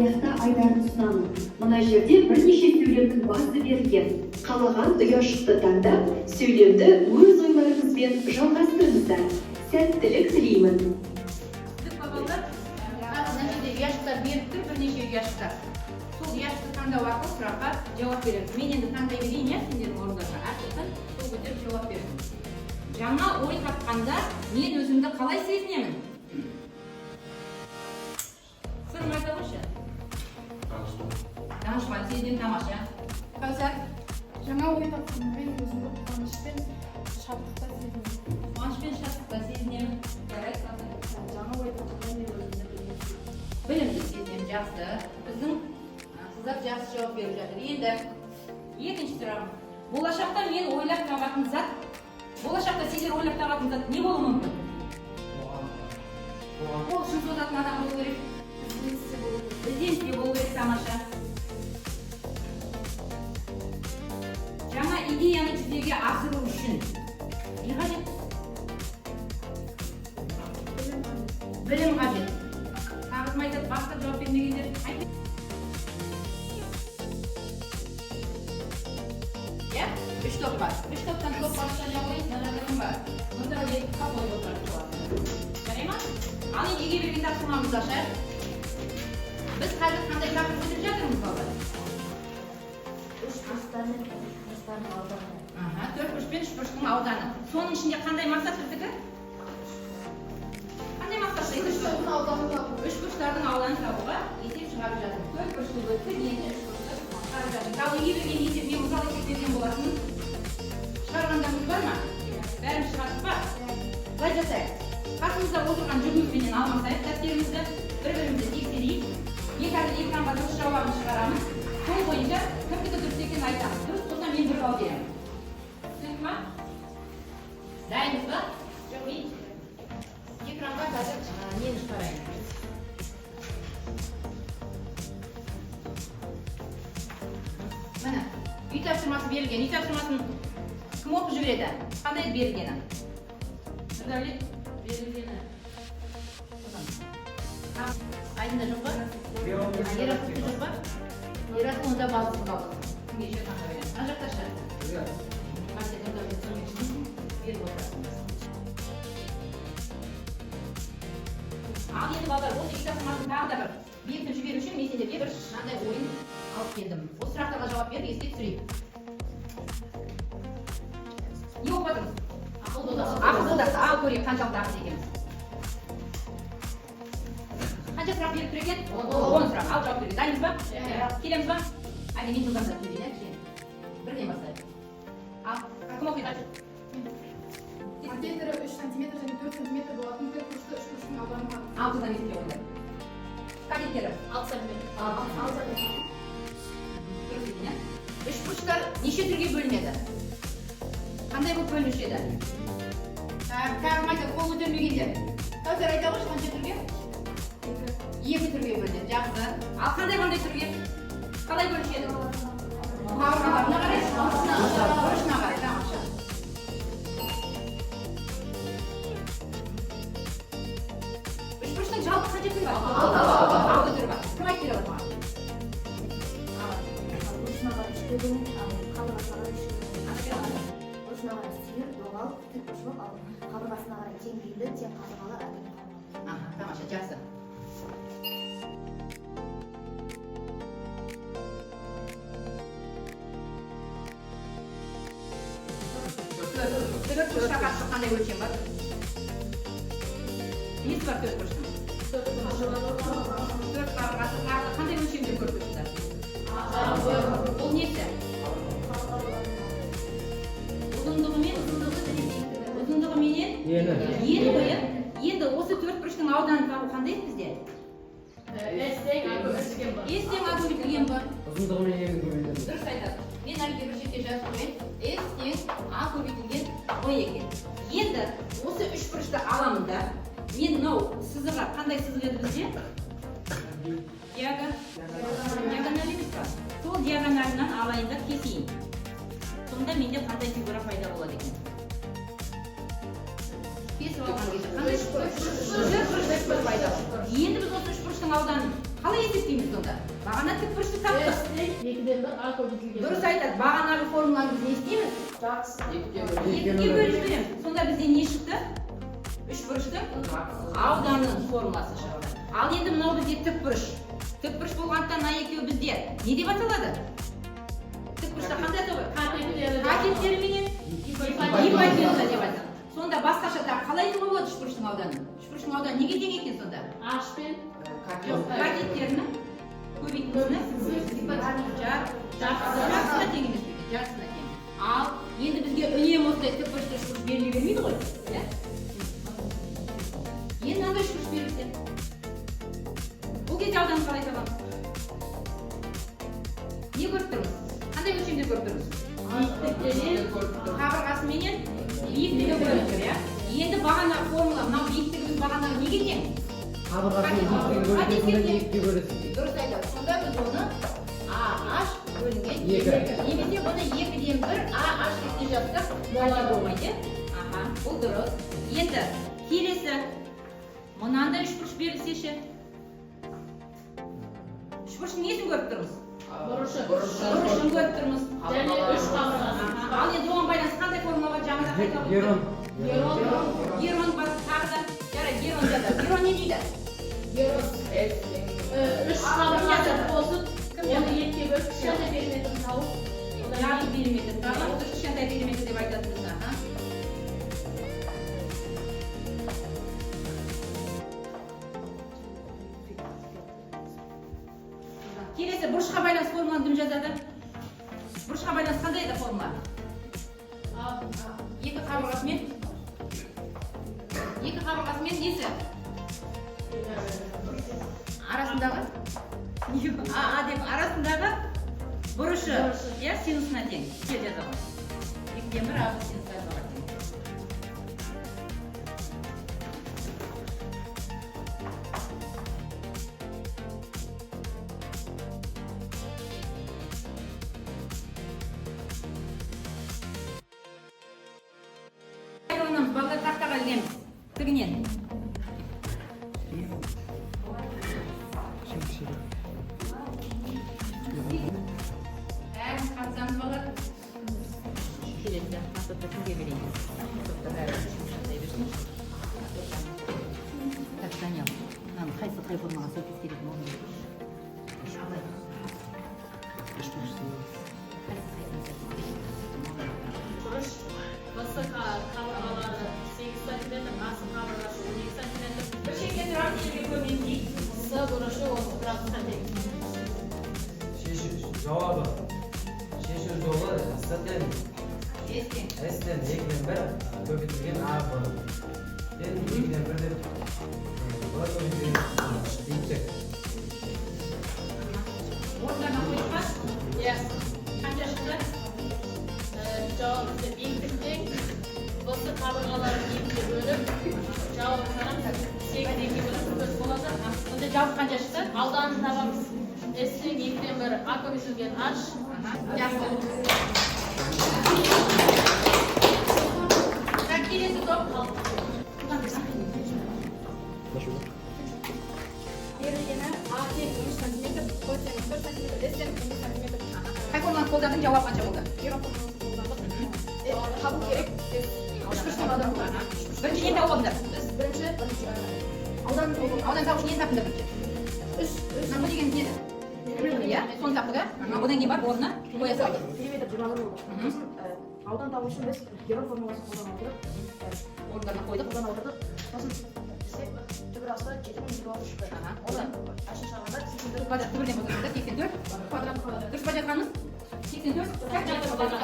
аяқта айтарын ұсынамын. Мына жерде бірнеше сөйлемнің басы берілген. Қалаған ұяшықты таңдап, сөйлемді өз ойларыңызбен жалғастырыңыздар. Сәттілік тілеймін. Ұяшықтар беріп тұр, бірнеше ұяшықтар. Сол ұяшықты таңдау арқылы сұраққа жауап береміз. Мен енді таңдай берейін, сендердің орындарына артықтан сол көтеріп жауап бердім. Жаңа ой тапқанда мен өзімді қалай сезінемін? Сырым айта қойшы. Данышпан сезінем, тамаша. Қазір жаңа ой тапқанда мен өзімді қуанышпен, шаттықта сезінемін. Қуанышпен, шаттықта сезінемін. Жаңа ой тапқанда мен өзімді білімді сезінемін, жақсы. Біздің қыздар жақсы жауап беріп жатыр. Енді екінші сұрағым. Болашақта мен ойлап табатын зат, болашақта сендер ойлап табатын зат не болуы мүмкін? Ол үшін созатын адам болу керек. Ізденісте болу керек, тамаша. Жаңа идеяны жүзеге асыру үшін не қажет? Білім қажет. Тағызым айтады, басқа жауап бермегендер айтып. Үш топ бар. Үш топтан топ басқа жауайын, наразылығым бар. Мұнда екі қапой отырып болады. Жарай ма? Ал енді еге берген тапсырмамыз ашар. Біз қазір қандай тақырып өтіп жатырмыз балалар? Үш бұрыштар мен бұрыштардың ауданы. Төрт бұрыш пен үш бұрыштың ауданы. Соның ішінде қандай мақсат біздікі? Қандай мақсат? Үш бұрыштардың ауданын табуға есеп шығарып жатыр. Төрт бұрышты өтті, енді үш бұрышты шығарып жатыр. Ал еге берген есеп, мен мысал есеп берген болатын. Шығарғандарымыз бар ма? Бәрін шығардық па? Былай жасайық. Қасымызда отырған жүргізбенен алмасайық дәптерімізді, бір-бірімізді тексерейік. Мен қазір экранға дұрыс жауабын шығарамын. Сол бойынша кімдікі дұрыс екенін айтамыз. Дұрыс болса мен бір балл беремін. Түсінікті ма? Дайынбыз ба? Жоқ, мен экранға қазір нені шығарайын. Міне, үй тапсырмасы берілген. Үй тапсырмасын кім оқып жібереді? Қандай берілгені? Нұрдәулет, берілгені. Айдында жоқ па? Ерасыл жоқ па? Ерасыл онда балысыз қалды. Кімге еще таңға береді? Ана жақта шы? Беріп отырасыңыз. Ал енді балалар, осы үй тапсырмасын тағы да бір бекітіп жіберу үшін мен сендерге бір мынандай ойын алып келдім. Осы сұрақтарға жауап беріп, еске түсірейік. Не оқып жатырмыз? Ақыл додасы. Ал көрейік қаншалықты ақыл екенбіз. Қанша сұрақ беріп тұр екен? 10 сұрақ. Ал жауап берейік. Дайынбыз ба? Келеміз ба? Әлде мен жылдамдап сөйлейін, бірден бастайық. Ал, кім оқиды? Диаметрі 3 сантиметр және 4 сантиметр болатын төрт бұрышты үш бұрыштың ауданы бар. 6 сантиметр ойды. Кадеттері? 6 сантиметр. 6 сантиметр. Үш бұрыштар неше түрге бөлінеді? Қандай болып бөлінуші еді? Тағым айтады, қол көтермегендер. Қазір айта қойшы қанша түрге? Екі түрге бөлінеді, жақсы. Ал қандай түрге? Қалай бөлінуші еді? Қабырғаларына қарай, бұрышына қарай, тамаша. Үш бұрыштың жалпы қанша түрі бар? 6 түрі бар. Кім айтып бере алады? Бұрышына қарай үшке бөлінеді, қабырғасына қарай үшке бөлінеді. Бұрышына қарай сүйір, доғал, тік бұрышлық, ал қабырғасына қарай тең пейілді, тең қабырғалы, әдемі қабырғалы. Тамаша, жақсы. Төрт бұрышқа қатысты қандай өлшем бар? Несі бар төрт бұрыштың? Төрт қабырғасы қандай өлшемде көріп тұрсыздар? Бұл несі? Ұзындығы мен ені ғой. Енді осы төрт бұрыштың ауданын табу қандай еді бізде? Естен аду бітілген бар. Ұзындығы мен ені көбейтілген. Дұрыс айтады. Мен әлгі бір шетке жазып қояйын. Естен а көбейтілген ой екен. Енді осы үш бұрышты аламын да. Мен мынау сызығы қандай сызық еді бізде? Диагональ емес па? Сол диагоналынан алайын да кесейін. Сонда менде қандай фигура пайда болады екен? Кесіп алған кезде қандай үш бұрыш пайда болады? Енді біз осы үш бұрыштың ауданын қалай есептейміз сонда? айтады. Бағана тікбұрышты таптық. Екіден бір А көбейтілген. Дұрыс айтады. Бағанағы формуланы біз не істейміз? Екіге бөліп береміз. Сонда бізде не шықты? Үшбұрыштың ауданның формуласы шығады. Ал енді мынау бізде тікбұрыш. Тікбұрыш болғандықтан мына екеуі бізде не деп аталады? Тікбұрышта қандай атауы? Катеттеріменен гипотенуза деп айтады. Сонда басқаша қалай айтуға болады үшбұрыштың ауданын? Үшбұрыштың ауданы неге тең екен сонда? Аш пен Катеттерінің көбейтіндісінің жартысына тең емес пе? Жартысына тең. Ал енді бізге үнемі осындай тікбұрышты үшбұрыш беріле бермейді ғой? Енді мынандай үшбұрыш берілсе. Бұл кезде ауданын қалай табамыз? Не көріп тұрмыз? Қандай өлшемде көріп тұрмыз? Қабырғасыменен биіктігі көріп тұр, иә? Енді бағана формула, мынау биіктігіміз бағанаға неге тең? Дұрыс айтады. Сонда біз оны AH бөлінген 2. Немесе бұны 2-ден 1 AH деп жазсақ болмайды. Аха, бұл дұрыс. Енді келесі мынандай үшбұрыш берілсеші. Үшбұрыштың несін көріп тұрмыз? Бұрышын көріп тұрмыз. және үш қабырғасы. Ал енді оған байланысты қандай формула бар? Жаңада қайта Герон. Герон бар, тағы да. Жарайды, герон деді. Герон не дейді? Үш қабырғасы қосып, оны екіге бөліп, кішкентай периметр тауып, Жарты периметр. Тағы кішкентай периметр деп айтатынбыз. Келесі бұрышқа байланысты формуланы кім жазады? Бұрышқа байланысты қандай еді формула? Екі қабырғасымен несі? Арасындағы? А деп арасындағы бұрышы, иә, синусына тең. Кел жазамыз. 2-ден 1 А синусқа тең. Балдар тақтаға ілгеміз. Тігінен. Бәрін қатсаңыз балар. Келесі, мақсатты кімге берейін? Так, Даниял, мынаны қай формаға сәйкес келетін оны берейін. бұрыш басы қабырғалары 8 см, асы қабырғасы 12 см. Бір шекте тұрған жерге көмейін дейік. С бұрышы 30 градусқа тең. Жауабы. Шешу жолы С-тен Естен. 2-ден 1 көбейтілген А болады. Енді 2-ден 1 деп бұлар көбейтілген биіктік. Орындарына қойып па? Иә. Қанша шықты? Жауап бізде биіктік тең. Басы қабырғаларын екіге бөліп, жауап қарап 8-ге бөліп көп болады. Онда жауап қанша шықты? Ауданын табамыз. С-тен 2-ден 1 А көбейтілген H. Жақсы. Так, келесі топ. Берілгені А тең 13 см, Б тең 4 см, С тең 2 см. Қай формуланы қолдадың, жауап қанша болды? Табу керек. Үшбұрыштың ауданы бар. Бірінші нені тауып алдыңдар? Біз бірінші аудан Аудан тауып нені таптыңдар бірінші? Мына деген не еді? Иә, соны таптық, иә? Одан кейін бар, орнына қоя салды. периметр 20 болды. Аудан табу үшін біз герон формуласын қолдана отырып, Орындарына қойдық. қолдана отырдық. Сосын бізде түбірасы 7.026 шықты. Одан ашын шағында 84 Квадрат түбірден болса 84 квадрат. дұрыс па жатқанымыз? 84 Сантиметр квадрат.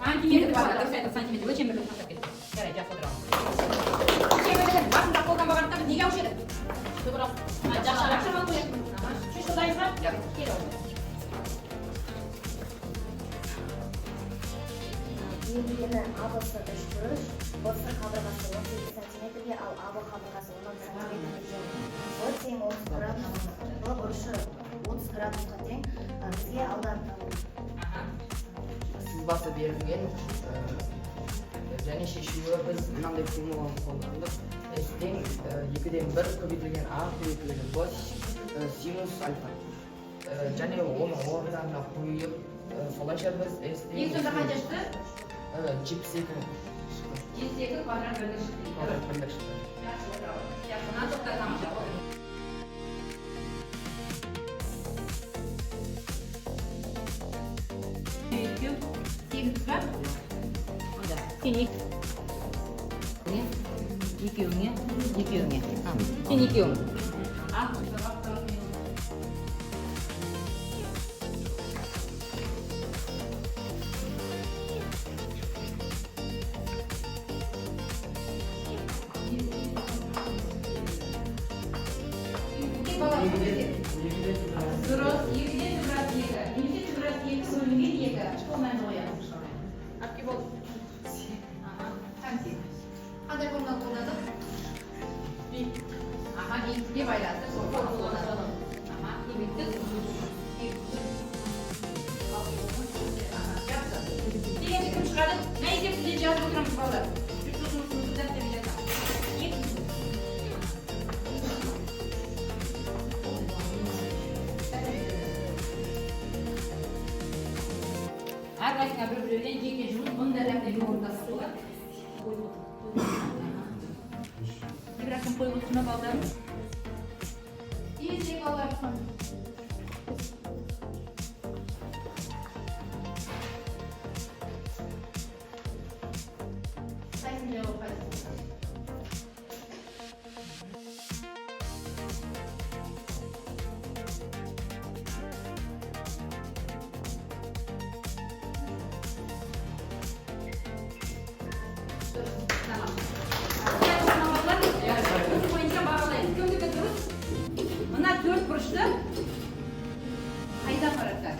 сантиметр квадрат, дұрыс айтып сантиметр өлшем бірлігін тастап кеттік. Жарайды, жақсы отырамыз. Өлшем басында қолданбағандықтан біз неге аушы едік? Түбірас. Жақшаға қояйық. Шеш қолдайыз ба? Кел аушы. Берілгені абысы үшбұрыш, басы қабырғасы 18 см-ге, ал абы қабырғасы 16 см-ге тең. Б тең 30 градус, Б бұрышы 30 градусқа тең. Бізге аудан табу. Сызбасы берілген және шешуі біз мынандай формуланы қолдандық. S тең 2-ден 1 көбейтілген А көбейтілген Б Sinus alfa. Және оны орындарына қойып, солайша біз Ең сонда қанша шықты? 72 72 квадрат бірлік шықты. квадрат бірлік шықты. Жақсы, браво. Жақсы, мына тоқта тамаша болды. Сегіз ба? Онда. Сен екеуіңе. Сен екеуің. Дұрыс, екіден түбірат екі. Немесе түбірат екі, бөлінген екі. Школ мәні қоямыз. Әпке болды. Қандай форманы қолдадық? Екіге байланысты сол форманы қолдадық. Лимиттік. Жақсы. Дегенде кім шығады? Мә есептінде жазып отырамыз балдар. Жүз жұмысымызды дәптерге жазамыз. Әрқайсыңа бір-бірлерден жеке жұмыс, бұны да дәптерге орындасақ болады. Ибрахим қойып отырма балдар. Есек балдар. Қайсың жауап қайсың? Мына төрт бұрышты қайда қаратады?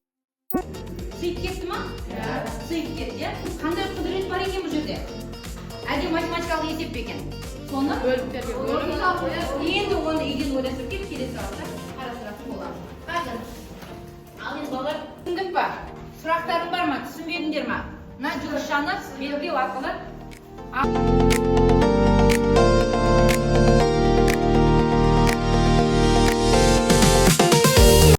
Сыйып кетті ма? Сыйып кетті, иә? Қандай құдірет бар екен бұл жерде? Әлде математикалық есеп пе екен? Соны Бөліктерге бөліп. енді оны үйден ойластырып келіп келесі сұрақта қарастыратын боламыз. Қазір ал енді балалар түсіндік па? Сұрақтарың бар ма? Түсінбедіңдер ма? Мына жұлдызшаны белгілеу арқылы